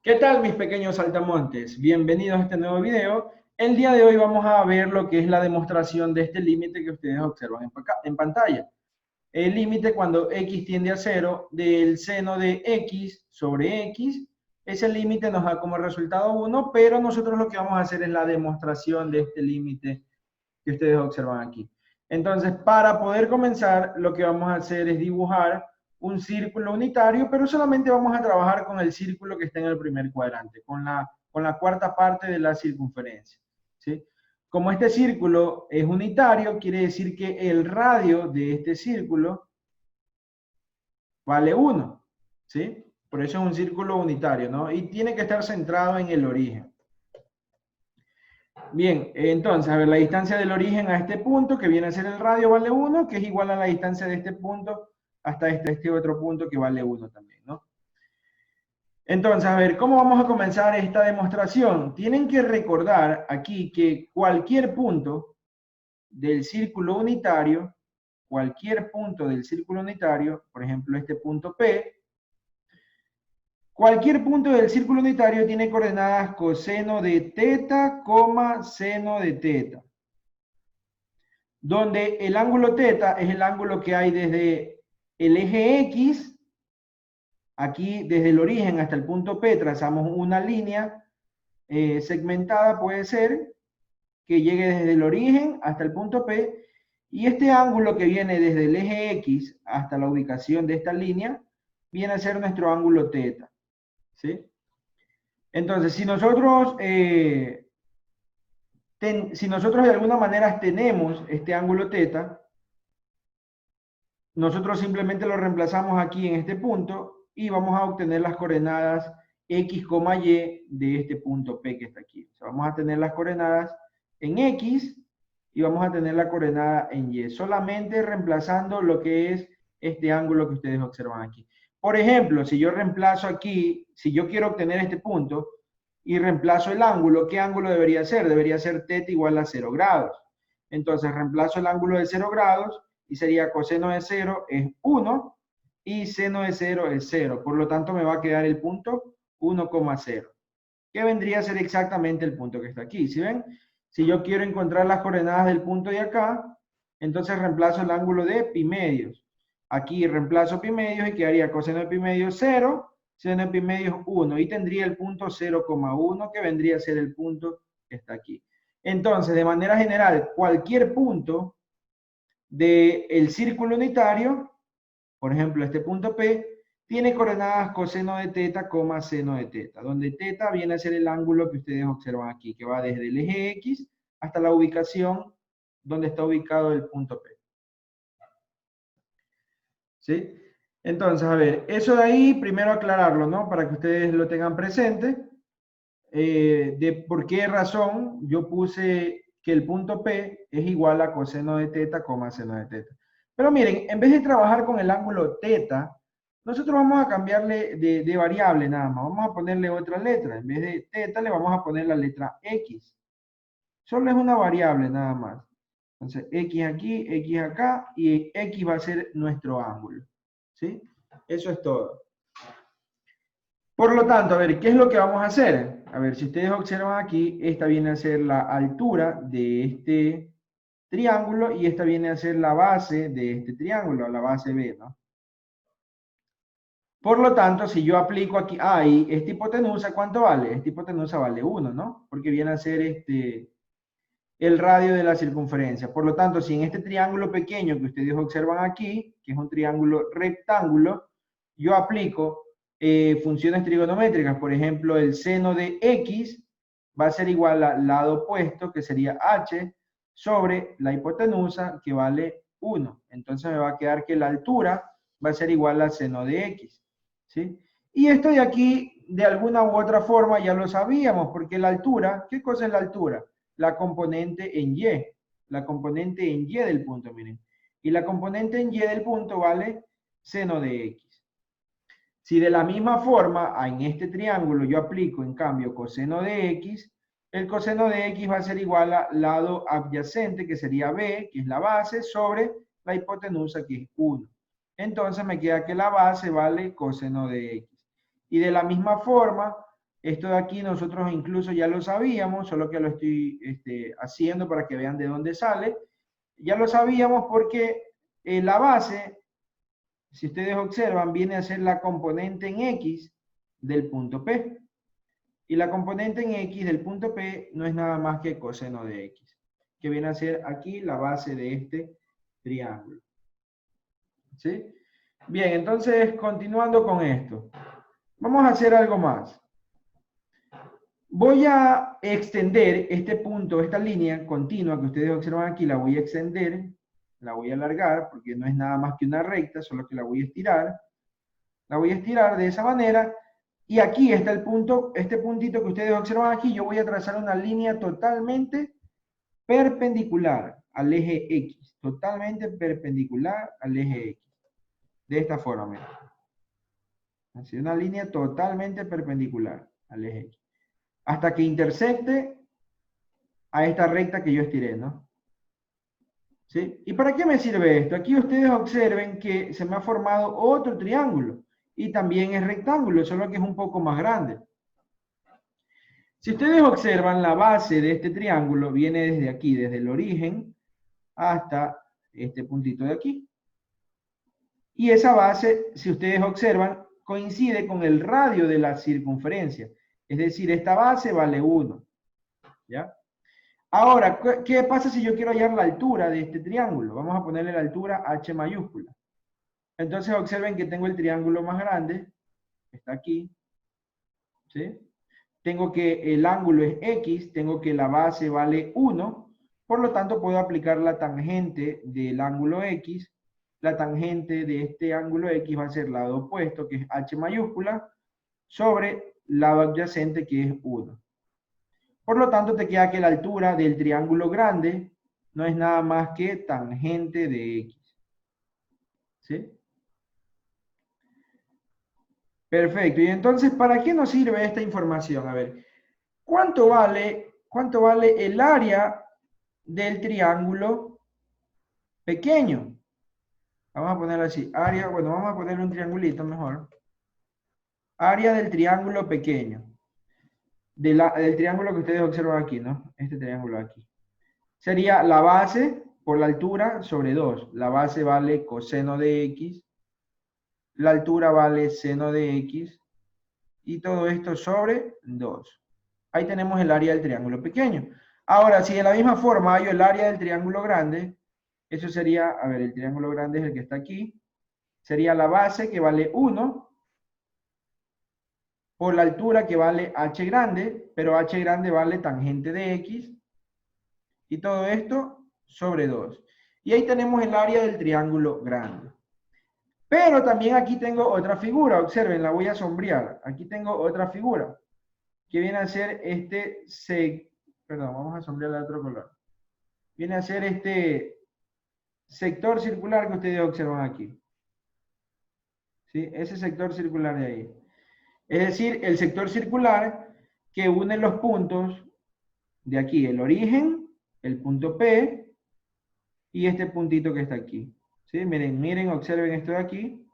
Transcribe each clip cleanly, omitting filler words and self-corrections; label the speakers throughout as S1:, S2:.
S1: ¿Qué tal, mis pequeños saltamontes? Bienvenidos a este nuevo video. El día de hoy vamos a ver lo que es la demostración de este límite que ustedes observan en pantalla. El límite cuando x tiende a 0 del seno de x sobre x, ese límite nos da como resultado 1, pero nosotros lo que vamos a hacer es la demostración de este límite que ustedes observan aquí. Entonces, para poder comenzar, lo que vamos a hacer es dibujar un círculo unitario, pero solamente vamos a trabajar con el círculo que está en el primer cuadrante, con la cuarta parte de la circunferencia, ¿sí? Como este círculo es unitario, quiere decir que el radio de este círculo vale 1, ¿sí? Por eso es un círculo unitario, ¿no? Y tiene que estar centrado en el origen. Bien, entonces, a ver, la distancia del origen a este punto, que viene a ser el radio, vale 1, que es igual a la distancia de este punto hasta este otro punto que vale 1 también, ¿no? Entonces, a ver, ¿cómo vamos a comenzar esta demostración? Tienen que recordar aquí que cualquier punto del círculo unitario, por ejemplo, este punto P, cualquier punto del círculo unitario tiene coordenadas coseno de teta, seno de teta, donde el ángulo teta es el ángulo que hay desde el eje X, aquí desde el origen hasta el punto P trazamos una línea segmentada, puede ser, que llegue desde el origen hasta el punto P, y este ángulo que viene desde el eje X hasta la ubicación de esta línea, viene a ser nuestro ángulo teta, ¿sí? Entonces, si nosotros de alguna manera tenemos este ángulo teta, nosotros simplemente lo reemplazamos aquí en este punto y vamos a obtener las coordenadas x, y de este punto P que está aquí. O sea, vamos a tener las coordenadas en x y vamos a tener la coordenada en y, solamente reemplazando lo que es este ángulo que ustedes observan aquí. Por ejemplo, si yo reemplazo aquí, si yo quiero obtener este punto y reemplazo el ángulo, ¿qué ángulo debería ser? Debería ser θ igual a 0 grados. Entonces reemplazo el ángulo de 0 grados y sería coseno de 0 es 1 y seno de 0 es 0. Por lo tanto, me va a quedar el punto 1,0, que vendría a ser exactamente el punto que está aquí. ¿Sí ven? Si yo quiero encontrar las coordenadas del punto de acá, entonces reemplazo el ángulo de pi medios. Aquí reemplazo pi medios y quedaría coseno de pi medios 0, seno de pi medios 1, y tendría el punto 0,1, que vendría a ser el punto que está aquí. Entonces, de manera general, cualquier punto del círculo unitario, por ejemplo, este punto P, tiene coordenadas coseno de teta, seno de teta, donde teta viene a ser el ángulo que ustedes observan aquí, que va desde el eje X hasta la ubicación donde está ubicado el punto P. ¿Sí? Entonces, a ver, eso de ahí, primero aclararlo, ¿no? Para que ustedes lo tengan presente, de por qué razón yo puse que el punto P es igual a coseno de teta, seno de teta. Pero miren, en vez de trabajar con el ángulo teta, nosotros vamos a cambiarle de variable nada más. Vamos a ponerle otra letra. En vez de teta le vamos a poner la letra X. Solo es una variable nada más. Entonces, X aquí, X acá, y X va a ser nuestro ángulo. ¿Sí? Eso es todo. Por lo tanto, a ver, ¿qué es lo que vamos a hacer? A ver, si ustedes observan aquí, esta viene a ser la altura de este triángulo y esta viene a ser la base de este triángulo, la base B, ¿no? Por lo tanto, si yo aplico aquí, y esta hipotenusa, ¿cuánto vale? Esta hipotenusa vale 1, ¿no? Porque viene a ser el radio de la circunferencia. Por lo tanto, si en este triángulo pequeño que ustedes observan aquí, que es un triángulo rectángulo, yo aplico funciones trigonométricas, por ejemplo, el seno de x va a ser igual al lado opuesto, que sería h, sobre la hipotenusa, que vale 1. Entonces me va a quedar que la altura va a ser igual al seno de x, ¿sí? Y esto de aquí, de alguna u otra forma, ya lo sabíamos, porque la altura, ¿qué cosa es la altura? La componente en y, la componente en y del punto, miren. Y la componente en y del punto vale seno de x. Si de la misma forma en este triángulo yo aplico en cambio coseno de x, el coseno de x va a ser igual al lado adyacente, que sería b, que es la base, sobre la hipotenusa, que es 1. Entonces me queda que la base vale coseno de x. Y de la misma forma, Esto de aquí nosotros incluso ya lo sabíamos, solo que lo estoy haciendo para que vean de dónde sale. Ya lo sabíamos porque la base, si ustedes observan, viene a ser la componente en X del punto P. Y la componente en X del punto P no es nada más que coseno de X, que viene a ser aquí la base de este triángulo. ¿Sí? Bien, entonces continuando con esto, vamos a hacer algo más. Voy a extender este punto, esta línea continua que ustedes observan aquí, la voy a extender, la voy a alargar, porque no es nada más que una recta, solo que la voy a estirar. La voy a estirar de esa manera, y aquí está el punto, este puntito que ustedes observan aquí, yo voy a trazar una línea totalmente perpendicular al eje X, totalmente perpendicular al eje X. De esta forma, miren. Así, una línea totalmente perpendicular al eje X. Hasta que intersecte a esta recta que yo estiré, ¿no? ¿Sí? ¿Y para qué me sirve esto? Aquí ustedes observen que se me ha formado otro triángulo y también es rectángulo, solo que es un poco más grande. Si ustedes observan, la base de este triángulo viene desde aquí, desde el origen hasta este puntito de aquí. Y esa base, si ustedes observan, coincide con el radio de la circunferencia. Es decir, esta base vale 1. ¿Ya? Ahora, ¿qué pasa si yo quiero hallar la altura de este triángulo? Vamos a ponerle la altura H mayúscula. Entonces observen que tengo el triángulo más grande, está aquí, ¿sí? Tengo que el ángulo es X, tengo que la base vale 1, por lo tanto puedo aplicar la tangente del ángulo X. La tangente de este ángulo X va a ser lado opuesto, que es H mayúscula, sobre lado adyacente, que es 1. Por lo tanto, te queda que la altura del triángulo grande no es nada más que tangente de X. ¿Sí? Perfecto. Y entonces, ¿para qué nos sirve esta información? A ver, ¿cuánto vale el área del triángulo pequeño? Vamos a ponerlo así. Área, bueno, vamos a ponerle un triangulito mejor. Área del triángulo pequeño. Del triángulo que ustedes observan aquí, ¿no? Este triángulo aquí. Sería la base por la altura sobre 2. La base vale coseno de X. La altura vale seno de X. Y todo esto sobre 2. Ahí tenemos el área del triángulo pequeño. Ahora, si de la misma forma hay el área del triángulo grande, eso sería, a ver, el triángulo grande es el que está aquí. Sería la base que vale 1 por la altura que vale h grande, pero h grande vale tangente de X. Y todo esto sobre 2. Y ahí tenemos el área del triángulo grande. Pero también aquí tengo otra figura, observen, la voy a sombrear. Aquí tengo otra figura, que viene a ser perdón, vamos a sombrear de otro color. Viene a ser este sector circular que ustedes observan aquí. ¿Sí? Ese sector circular de ahí. Es decir, el sector circular que une los puntos de aquí, el origen, el punto P, y este puntito que está aquí. ¿Sí? Miren, observen esto de aquí.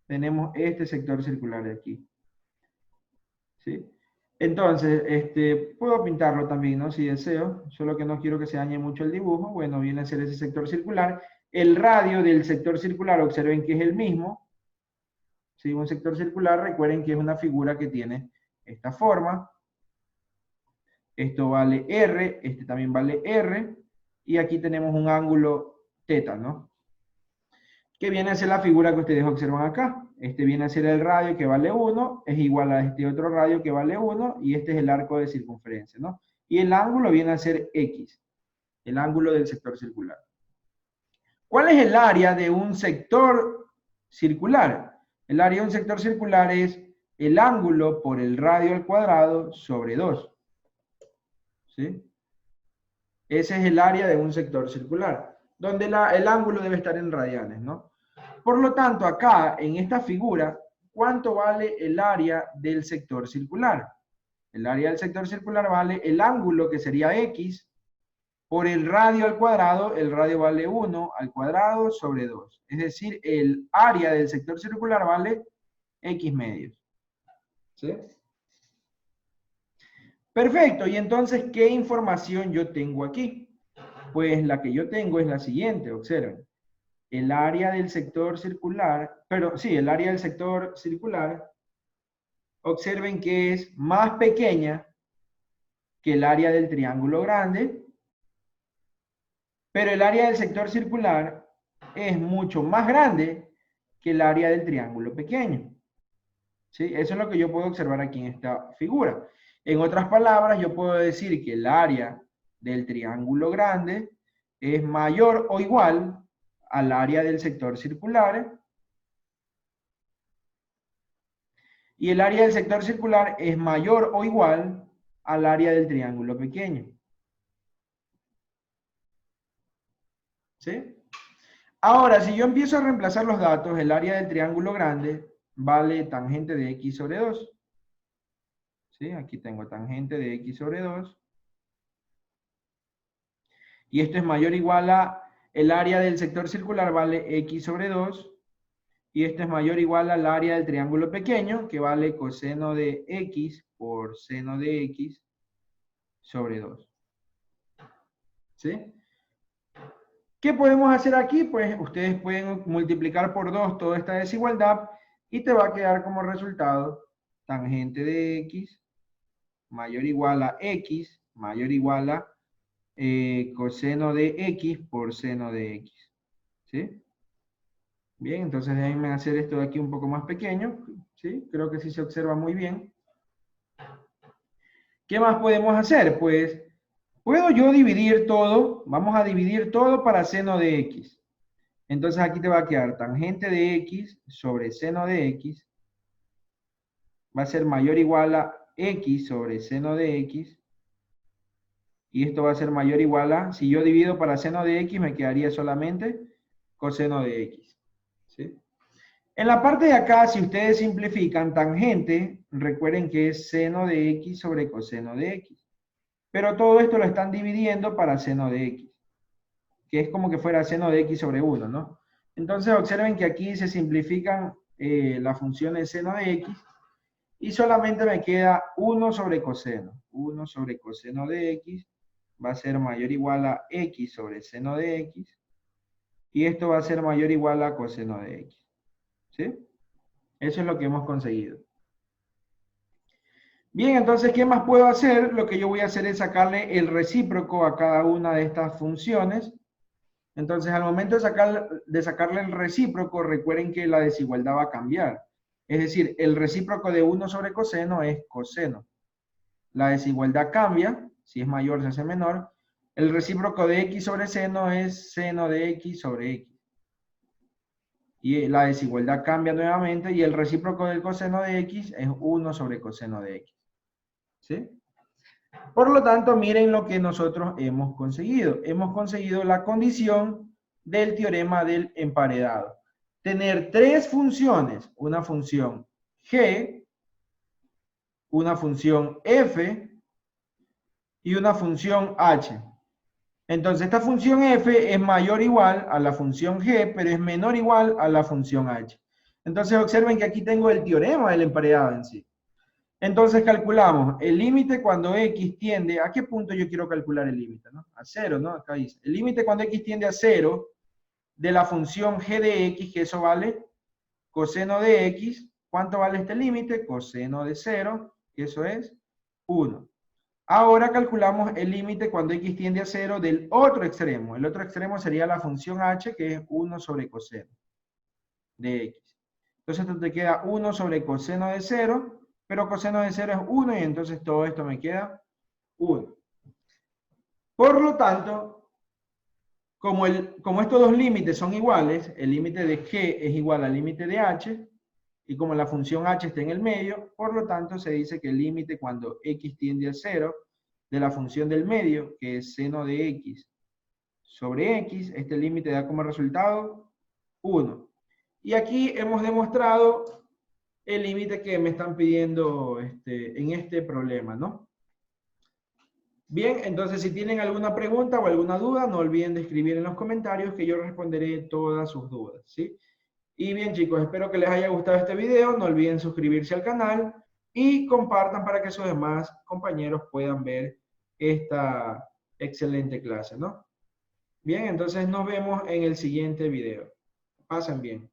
S1: Tenemos este sector circular de aquí. ¿Sí? Entonces, puedo pintarlo también, ¿no? Si deseo, solo que no quiero que se dañe mucho el dibujo. Bueno, viene a ser ese sector circular. El radio del sector circular, observen que es el mismo. ¿Sí? Un sector circular, recuerden que es una figura que tiene esta forma. Esto vale R, este también vale R. Y aquí tenemos un ángulo θ, ¿no? Que viene a ser la figura que ustedes observan acá. Este viene a ser el radio que vale 1, es igual a este otro radio que vale 1, y este es el arco de circunferencia, ¿no? Y el ángulo viene a ser X, el ángulo del sector circular. ¿Cuál es el área de un sector circular? El área de un sector circular es el ángulo por el radio al cuadrado sobre 2. ¿Sí? Ese es el área de un sector circular, donde el ángulo debe estar en radianes, ¿no? Por lo tanto, acá, en esta figura, ¿cuánto vale el área del sector circular? El área del sector circular vale el ángulo, que sería X, por el radio al cuadrado. El radio vale 1 al cuadrado sobre 2. Es decir, el área del sector circular vale X medios. ¿Sí? Perfecto, y entonces, ¿qué información yo tengo aquí? Pues la que yo tengo es la siguiente, observen. El área del sector circular, pero sí, el área del sector circular, observen que es más pequeña que el área del triángulo grande, pero el área del sector circular es mucho más grande que el área del triángulo pequeño. ¿Sí? Eso es lo que yo puedo observar aquí en esta figura. En otras palabras, yo puedo decir que el área del triángulo grande es mayor o igual al área del sector circular, y el área del sector circular es mayor o igual al área del triángulo pequeño. ¿Sí? Ahora, si yo empiezo a reemplazar los datos, el área del triángulo grande vale tangente de x sobre 2. ¿Sí? Aquí tengo tangente de x sobre 2. Y esto es mayor o igual a el área del sector circular vale x sobre 2. Y esto es mayor o igual al área del triángulo pequeño, que vale coseno de x por seno de x sobre 2. ¿Sí? ¿Qué podemos hacer aquí? Pues ustedes pueden multiplicar por 2 toda esta desigualdad y te va a quedar como resultado tangente de x mayor o igual a x mayor o igual a coseno de x por seno de x. ¿Sí? Bien, entonces déjenme hacer esto de aquí un poco más pequeño. ¿Sí? Creo que sí se observa muy bien. ¿Qué más podemos hacer? Pues puedo yo dividir todo. Vamos a dividir todo para seno de x. Entonces aquí te va a quedar tangente de x sobre seno de x. Va a ser mayor o igual a x sobre seno de x. Y esto va a ser mayor o igual a, si yo divido para seno de x, me quedaría solamente coseno de x. ¿Sí? En la parte de acá, si ustedes simplifican tangente, recuerden que es seno de x sobre coseno de x. Pero todo esto lo están dividiendo para seno de x, que es como que fuera seno de x sobre 1, ¿no? Entonces observen que aquí se simplifican las funciones seno de x y solamente me queda 1 sobre coseno. 1 sobre coseno de x va a ser mayor o igual a x sobre seno de x y esto va a ser mayor o igual a coseno de x. ¿Sí? Eso es lo que hemos conseguido. Bien, entonces, ¿qué más puedo hacer? Lo que yo voy a hacer es sacarle el recíproco a cada una de estas funciones. Entonces, al momento de sacarle el recíproco, recuerden que la desigualdad va a cambiar. Es decir, el recíproco de 1 sobre coseno es coseno. La desigualdad cambia, si es mayor se hace menor. El recíproco de x sobre seno es seno de x sobre x. Y la desigualdad cambia nuevamente y el recíproco del coseno de x es 1 sobre coseno de x. ¿Sí? Por lo tanto, miren lo que nosotros hemos conseguido. Hemos conseguido la condición del teorema del emparedado. Tener tres funciones, una función g, una función f y una función h. Entonces, esta función f es mayor o igual a la función g, pero es menor o igual a la función h. Entonces, observen que aquí tengo el teorema del emparedado en sí. Entonces calculamos el límite cuando x tiende, ¿a qué punto yo quiero calcular el límite? ¿No? A 0, ¿no? Acá dice, el límite cuando x tiende a 0 de la función g de x, que eso vale coseno de x. ¿Cuánto vale este límite? Coseno de 0, que eso es 1. Ahora calculamos el límite cuando x tiende a 0 del otro extremo. El otro extremo sería la función h, que es 1 sobre coseno de x. Entonces esto te queda 1 sobre coseno de 0, pero coseno de 0 es 1 y entonces todo esto me queda 1. Por lo tanto, como estos dos límites son iguales, el límite de g es igual al límite de h, y como la función h está en el medio, por lo tanto se dice que el límite cuando x tiende a 0 de la función del medio, que es seno de x sobre x, este límite da como resultado 1. Y aquí hemos demostrado el límite que me están pidiendo en este problema, ¿no? Bien, entonces si tienen alguna pregunta o alguna duda, no olviden de escribir en los comentarios que yo responderé todas sus dudas, ¿sí? Y bien chicos, espero que les haya gustado este video, no olviden suscribirse al canal, y compartan para que sus demás compañeros puedan ver esta excelente clase, ¿no? Bien, entonces nos vemos en el siguiente video. Pasen bien.